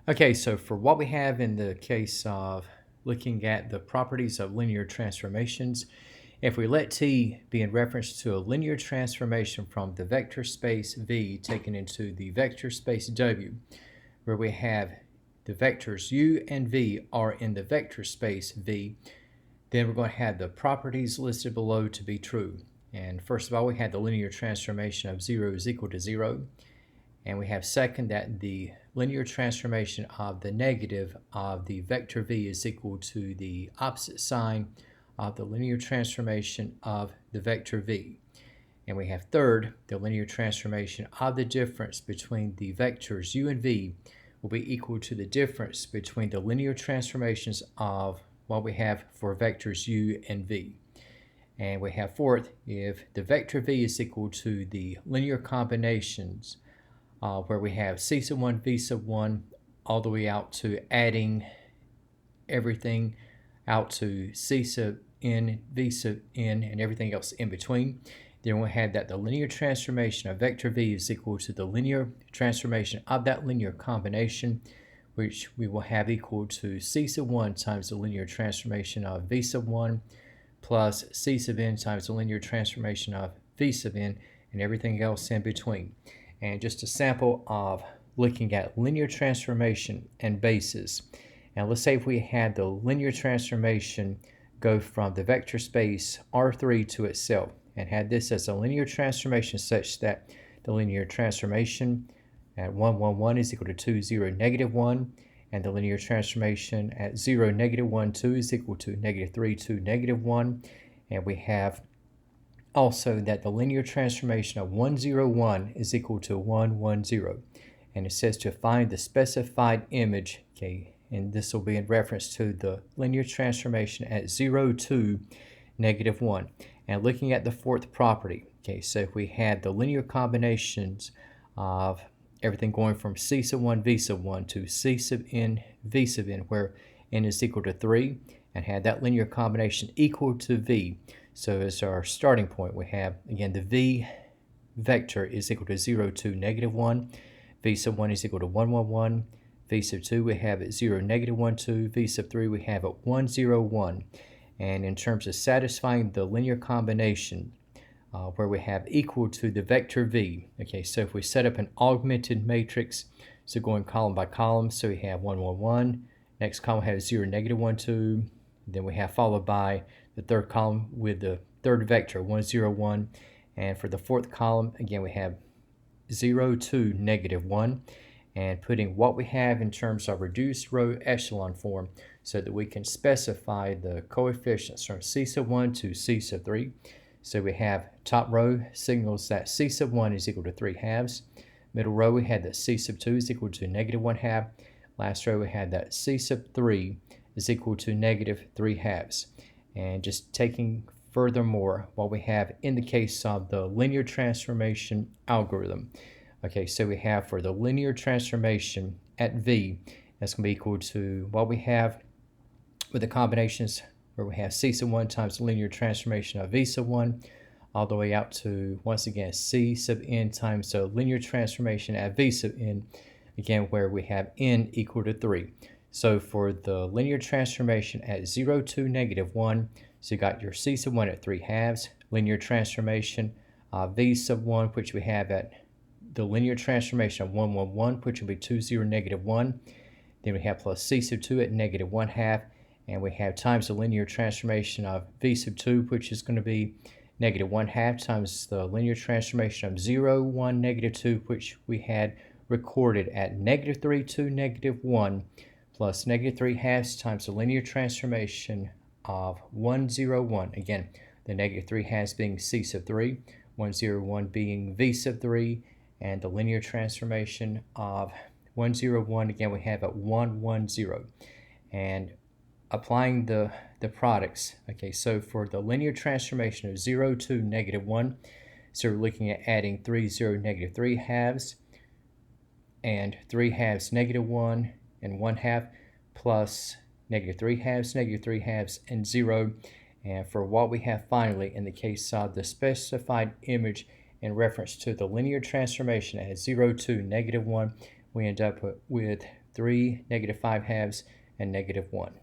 Okay, so for what we have in the case of looking at the properties of linear transformations, if we let T be in reference to a linear transformation from the vector space V taken into the vector space W, where we have the vectors U and V are in the vector space V, then we're going to have the properties listed below to be true. And first of all, we have the linear transformation of 0 is equal to 0. And we have second that the linear transformation of the negative of the vector v is equal to the opposite sign of the linear transformation of the vector v. And we have third, the linear transformation of the difference between the vectors u and v will be equal to the difference between the linear transformations of what we have for vectors u and v. And we have fourth, if the vector v is equal to the linear combinations where we have c sub 1, v sub 1, all the way out to adding everything out to c sub n, v sub n, and everything else in between. Then we'll have that the linear transformation of vector v is equal to the linear transformation of that linear combination, which we will have equal to c sub 1 times the linear transformation of v sub 1 plus c sub n times the linear transformation of v sub n, and everything else in between. And just a sample of looking at linear transformation and bases. And let's say if we had the linear transformation go from the vector space R3 to itself and had this as a linear transformation such that the linear transformation at 1, 1, 1 is equal to 2, 0, negative 1, and the linear transformation at 0, negative 1, 2 is equal to negative 3, 2, negative 1, and we have also that the linear transformation of 1, 0, 1 is equal to 1, 1, 0. And it says to find the specified image, okay, and this will be in reference to the linear transformation at 0, 2, negative 1. And looking at the fourth property, okay, so if we had the linear combinations of everything going from c sub 1, v sub 1 to c sub n, v sub n, where n is equal to 3, and had that linear combination equal to v. So as our starting point, we have, again, the v vector is equal to 0, 2, negative 1. V sub 1 is equal to 1, 1, 1. V sub 2 we have at 0, negative 1, 2. V sub 3 we have at 1, 0, 1. And in terms of satisfying the linear combination, where we have equal to the vector v, okay, so if we set up an augmented matrix, so going column by column, so we have 1, 1, 1. Next column has 0, negative 1, 2. Then we have followed by the third column with the third vector, 1, 0, 1. And for the fourth column, again, we have 0, 2, negative 1. And putting what we have in terms of reduced row echelon form so that we can specify the coefficients from c sub 1 to c sub 3. So we have top row signals that c sub 1 is equal to 3 halves. Middle row we had that c sub 2 is equal to negative 1 half. Last row we had that c sub 3 is equal to negative 3 halves. And just taking furthermore what we have in the case of the linear transformation algorithm. Okay, so we have for the linear transformation at v, that's going to be equal to what we have with the combinations where we have c sub 1 times the linear transformation of v sub 1 all the way out to, once again, c sub n times the linear transformation at v sub n, again, where we have n equal to 3. So for the linear transformation at 0, 2, negative 1, so you got your c sub 1 at 3 halves, linear transformation v sub 1, which we have at the linear transformation of 1, 1, 1, which will be 2, 0, negative 1. Then we have plus c sub 2 at negative 1 half, and we have times the linear transformation of v sub 2, which is going to be negative 1 half times the linear transformation of 0, 1, negative 2, which we had recorded at negative 3, 2, negative 1, plus negative 3 halves times the linear transformation of 1, 0, 1. Again, the negative 3 halves being c sub 3, 1, 0, 1 being v sub 3, and the linear transformation of 1, 0, 1, again, we have at 1, 1, 0. And applying the products, okay, so for the linear transformation of 0, 2, negative 1, so we're looking at adding 3, 0, negative 3 halves, and 3 halves, negative 1, and 1 half, plus negative 3 halves, and 0. And for what we have finally in the case of the specified image in reference to the linear transformation at 0, 2, negative 1, we end up with 3, -5 halves, and -1.